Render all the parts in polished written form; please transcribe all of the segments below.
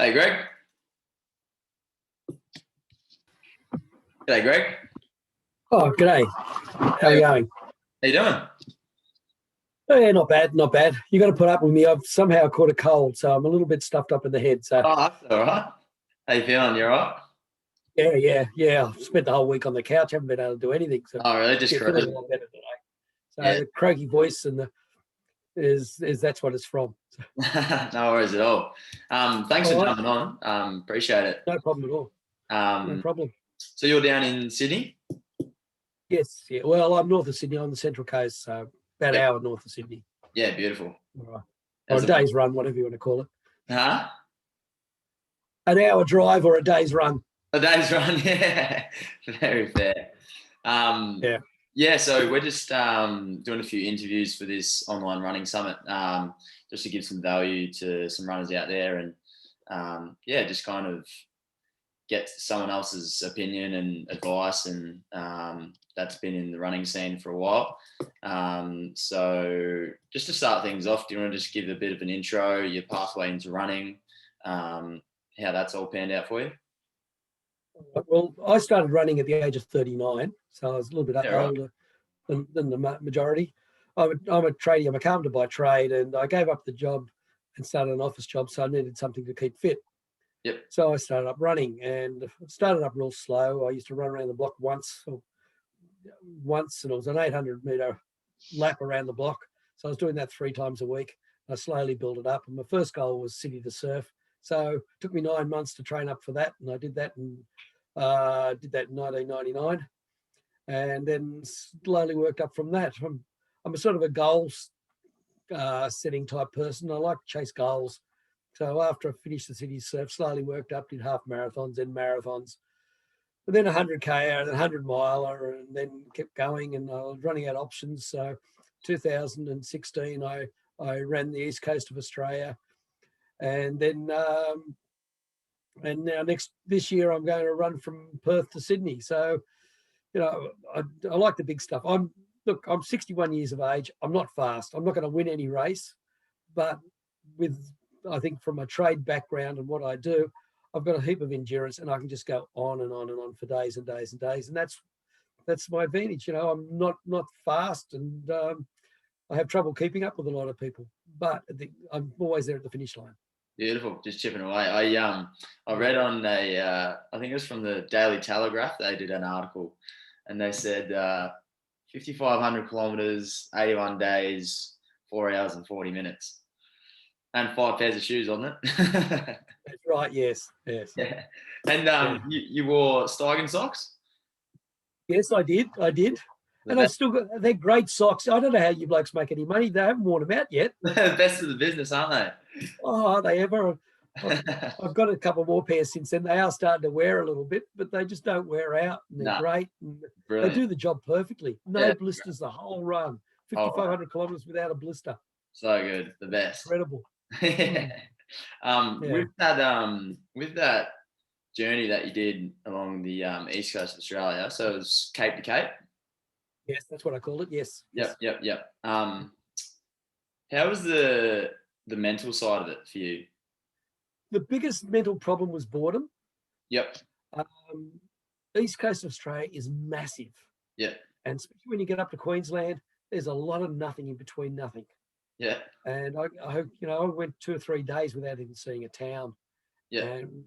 Hey, Greg. G'day, Greg. Oh, g'day. How are you going? How you doing? Oh, yeah, not bad, not bad. You got to put up with me. I've somehow caught a cold, so I'm a little bit stuffed up in the head. So, Oh, that's all right. How you feeling? You all right? yeah. I've spent the whole week on the couch, haven't been able to do anything. So, Oh, really? Just yeah, feeling a cruising? lot better today. So, Yeah. the croaky voice and the is that's what it's from. No worries at all. Thanks All for right, jumping on. Appreciate it. no problem at all. No Um, problem. so you're down in Sydney? Yes, yeah. Well, I'm north of Sydney on the Central Coast, so about an Yep. hour north of Sydney. Yeah, beautiful. All right. Or How's a the weather? day's run, whatever you want to call it. Huh? An hour drive or a day's run. A day's run, yeah. Very fair. Um, Yeah. yeah, so we're just doing a few interviews for this online running summit, just to give some value to some runners out there, and yeah, just kind of get someone else's opinion and advice, and that's been in the running scene for a while. So just to start things off, do you want to just give a bit of an intro, your pathway into running, how that's all panned out for you? Well, I started running at the age of 39, so I was a little bit Yeah, right. older than the majority. I'm a tradie, I'm a carpenter by trade, and I gave up the job and started an office job, so I needed something to keep fit. Yep. So I started up running, and it started up real slow. I used to run around the block once, and it was an 800-meter lap around the block. So I was doing that 3 times a week. I slowly built it up, and my first goal was City to Surf. So it took me 9 months to train up for that, and I did that in 1999, and then slowly worked up from that. I'm a sort of a goals setting type person. I like to chase goals. So after I finished the City Surf, slowly worked up, did half marathons, then marathons, but then 100K, then 100 miler, and then kept going. And I was running out of options. So 2016, I ran the east coast of Australia, and then and now this year I'm going to run from Perth to Sydney. So I like the big stuff. I'm 61 years of age. I'm not fast. I'm not going to win any race, but with I think from my trade background and what I do, I've got a heap of endurance, and I can just go on and on and on for days and days and days, and that's my advantage. I'm not fast, and I have trouble keeping up with a lot of people, but I'm always there at the finish line. Beautiful, just chipping away. I read on I think it was from the Daily Telegraph. They did an article, and they said 5,500 kilometers, 81 days, 4 hours and 40 minutes, and 5 pairs of shoes on it. That's right. Yes. Yeah, and Yeah. you wore Steigen socks. Yes, I did. The And I've still got, they're great socks. I don't know how you blokes make any money. They haven't worn them out yet. best of the business, aren't Oh, are they ever? they? I've got a couple more pairs since then. They are starting to wear a little bit, but they just don't wear out. And they're Nah, great. And they brilliant. do the job perfectly. No Yeah, blisters the whole run. all right. 5,500 kilometers without a blister. So good, the best. Incredible. Yeah. Yeah. With that journey that you did along the east coast of Australia, so it was Cape to Cape. Yes, that's what I call it. Yes. Yep. How was the mental side of it for you? The biggest mental problem was boredom. Yep. Um, East Coast of Australia is massive. Yeah. And especially when you get up to Queensland, there's a lot of nothing in between nothing. Yeah. And I went 2 or 3 days without even seeing a town, Yeah.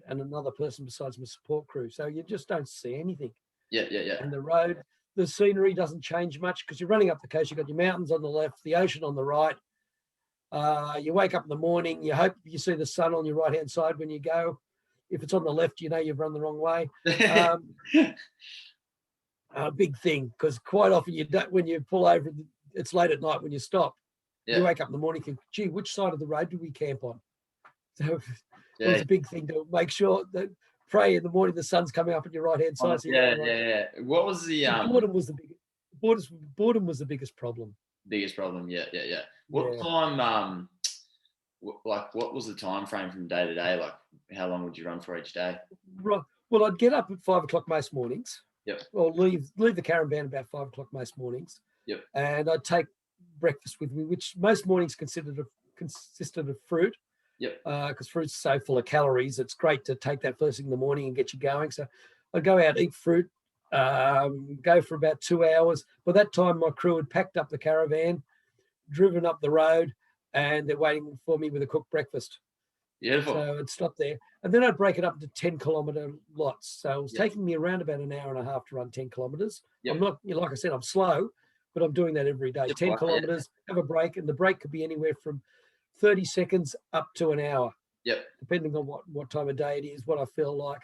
and another person besides my support crew. So you just don't see anything. Yeah. And the road, the scenery doesn't change much because you're running up the coast. You've got your mountains on the left, the ocean on the right. You wake up in the morning, you hope you see the sun on your right-hand side when you go. If it's on the left, you've run the wrong way. A big thing, because quite often when you pull over, it's late at night when you stop. Yeah. You wake up in the morning and think, gee, which side of the road did we camp on? So Yeah. it was a big thing to make sure that pray in the morning the sun's coming up on your right-hand side. So Yeah. What was the boredom was the biggest. Boredom was the biggest problem. biggest problem? Yeah. What time? What was the time frame from day to day? Like, how long would you run for each day? Right. Well, I'd get up at 5 o'clock most mornings. Yep. Or leave the caravan about 5 o'clock most mornings. Yep. And I'd take breakfast with me, which most mornings consisted of fruit, Yep. Because fruit's so full of calories. It's great to take that first thing in the morning and get you going. So I'd go out, eat fruit, go for about 2 hours. By that time, my crew had packed up the caravan, driven up the road, and they're waiting for me with a cooked breakfast. Beautiful. So I'd stop there. And then I'd break it up into 10-kilometre lots. So it was taking me around about an hour and a half to run 10 kilometres. I'm not, like I said, I'm slow, but I'm doing that every day. 10 kilometres, have a break, and the break could be anywhere from 30 seconds up to an hour. Depending on what time of day it is, what I feel like.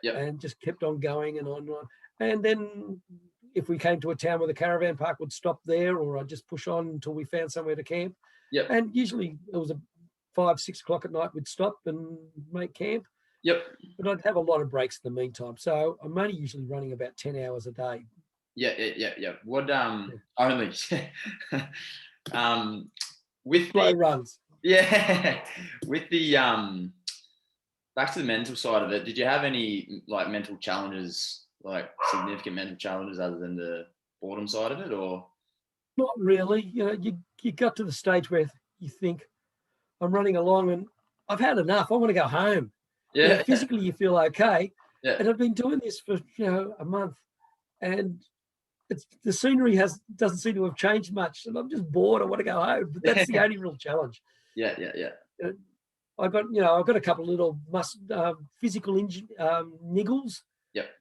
And just kept on going and on and on. And then if we came to a town where the caravan park would stop there, or I'd just push on until we found somewhere to camp. And usually it was 5, 6 o'clock at night, we'd stop and make camp. But I'd have a lot of breaks in the meantime. So I'm only usually running about 10 hours a day. What only with slow runs. With the back to the mental side of it, did you have any like mental challenges, like significant mental challenges other than the boredom side of it, or? Not really. You got to the stage where you think, I'm running along and I've had enough. I want to go home. Physically you feel okay. And I've been doing this for a month, and the scenery doesn't seem to have changed much, and I'm just bored. I want to go home. But that's the only real challenge. I got a couple of little physical niggles.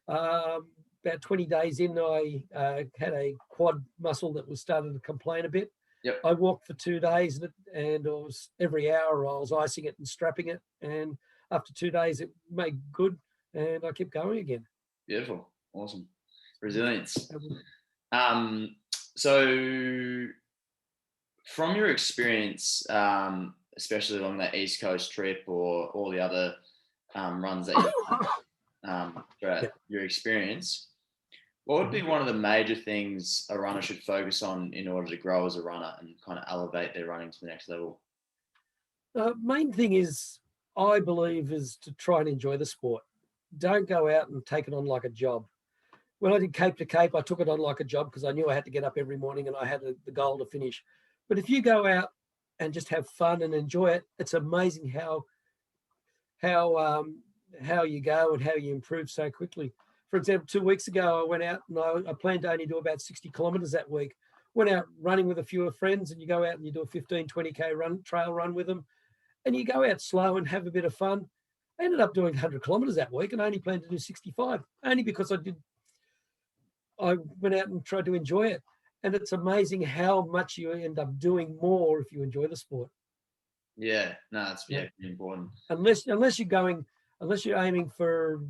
About 20 days in, I had a quad muscle that was starting to complain a bit. I walked for 2 days, and it was every hour I was icing it and strapping it. And after 2 days, it made good, and I kept going again. Beautiful, awesome, resilience. So, from your experience, especially along that East Coast trip or all the other runs that you've done throughout your experience, what would be one of the major things a runner should focus on in order to grow as a runner and kind of elevate their running to the next level? Main thing is, I believe, is to try and enjoy the sport. Don't go out and take it on like a job. When I did Cape to Cape, I took it on like a job because I knew I had to get up every morning and I had the goal to finish. But if you go out and just have fun and enjoy it, it's amazing how you go and how you improve so quickly. For example, 2 weeks ago, I went out and I planned to only do about 60 kilometres that week. Went out running with a few friends, and you go out and you do a 15, 20K trail run with them, and you go out slow and have a bit of fun. I ended up doing 100 kilometres that week, and I only planned to do 65, only because I went out and tried to enjoy it. And it's amazing how much you end up doing more if you enjoy the sport. It's very important. Unless you're aiming for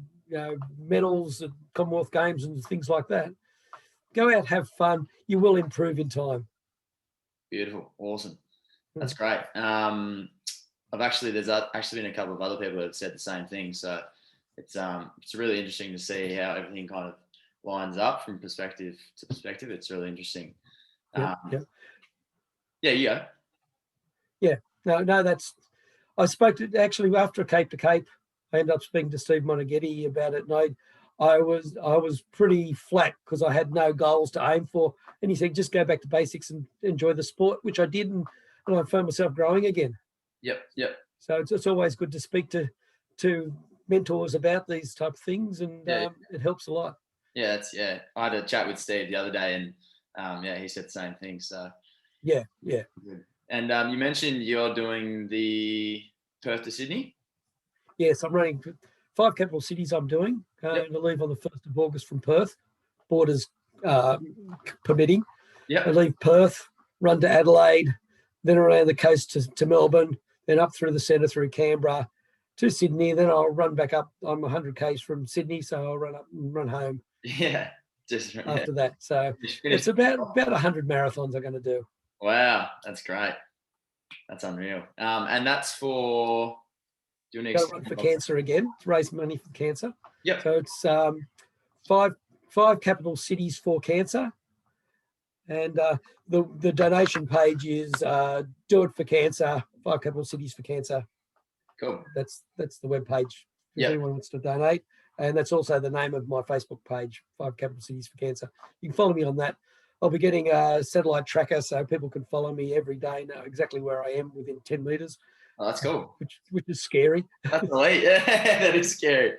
medals at Commonwealth Games and things like that, go out, have fun. You will improve in time. Beautiful, awesome. That's great. There's actually been a couple of other people that have said the same thing. So it's really interesting to see how everything kind of lines up from perspective to perspective. It's really interesting. I spoke to, actually, after Cape to Cape, I ended up speaking to Steve Monaghetti about it, and I was pretty flat because I had no goals to aim for, and he said just go back to basics and enjoy the sport, which I did, and I found myself growing again. So it's always good to speak to mentors about these type of things, and it helps a lot. I had a chat with Steve the other day, and he said the same thing. So good. And you mentioned you're doing the Perth to Sydney. Yes, I'm running 5 capital cities. I'm doing. To leave on the 1st of August from Perth, borders permitting. I leave Perth, run to Adelaide, then around the coast to Melbourne, then up through the centre through Canberra to Sydney. Then I'll run back up. I'm 100 k's from Sydney, so I'll run up and run home. After that. So it's about 100 marathons I'm going to do. Wow, that's great. That's unreal. And that's for doing run for cancer again, to raise money for cancer. So it's 5 capital cities for cancer, and the donation page is Do It for Cancer. 5 capital cities for cancer. Cool. That's the web page if anyone wants to donate. And that's also the name of my Facebook page, 5 Capital Cities for Cancer. You can follow me on that. I'll be getting a satellite tracker so people can follow me every day, know exactly where I am within 10 metres. Oh, that's cool. which is scary. That's elite. Yeah, that is scary.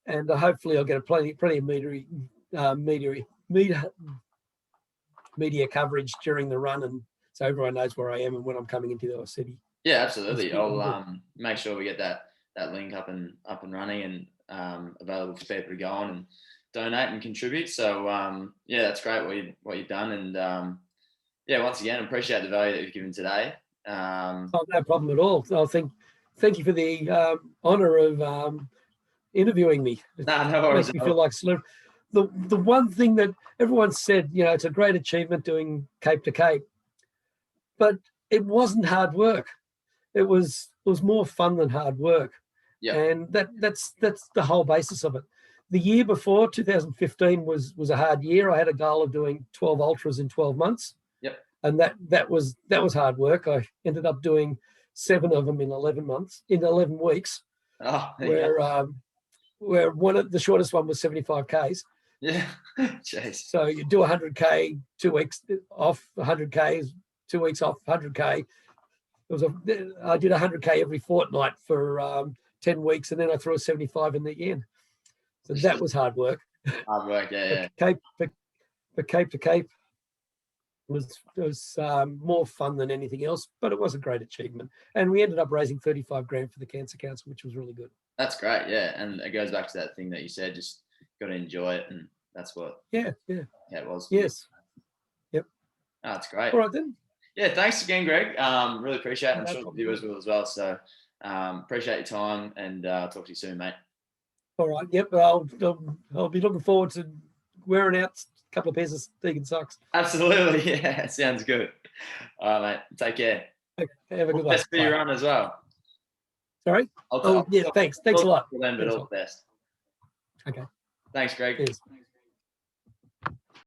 And hopefully I'll get plenty of media coverage during the run, and so everyone knows where I am and when I'm coming into the city. Yeah, absolutely. I'll make sure we get that link up and running and available for people to go on and donate and contribute. So yeah, that's great what you've done, and yeah, once again, I appreciate the value that you've given today. Oh, no problem at all. So thank you for the honour of interviewing me. It no worries. makes me feel like the one thing that everyone said, it's a great achievement doing Cape to Cape, but it wasn't hard work. It was more fun than hard work. Yeah. And that's the whole basis of it. The year before, 2015, was a hard year. I had a goal of doing 12 ultras in 12 months. Yep. And that was hard work. I ended up doing 7 of them in 11 weeks. Oh, where the shortest one was 75 Ks. Yeah. Jeez. So you do 100K, 2 weeks off, 100K, 2 weeks off, 100K. I did 100K every fortnight for 10 weeks, and then I threw a 75 in the end. So that was hard work. Hard work, yeah. Cape to Cape was more fun than anything else, but it was a great achievement. And we ended up raising 35 grand for the Cancer Council, which was really good. That's great, yeah. And it goes back to that thing that you said, just got to enjoy it, and that's what. Yeah, it was. Yes. Yep. Oh, that's great. All right then. Yeah, thanks again, Greg. Really appreciate it. I'm sure the viewers will as well. So appreciate your time, and talk to you soon, mate. All right. Yep. I'll be looking forward to wearing out a couple of pairs of Deegan socks. Absolutely. Yeah, sounds good. All right, mate. Take care. Okay, have a good one. Best for your run as well. Sorry? Thanks. Thanks a lot. But all the best. Okay. Thanks, Greg. Cheers.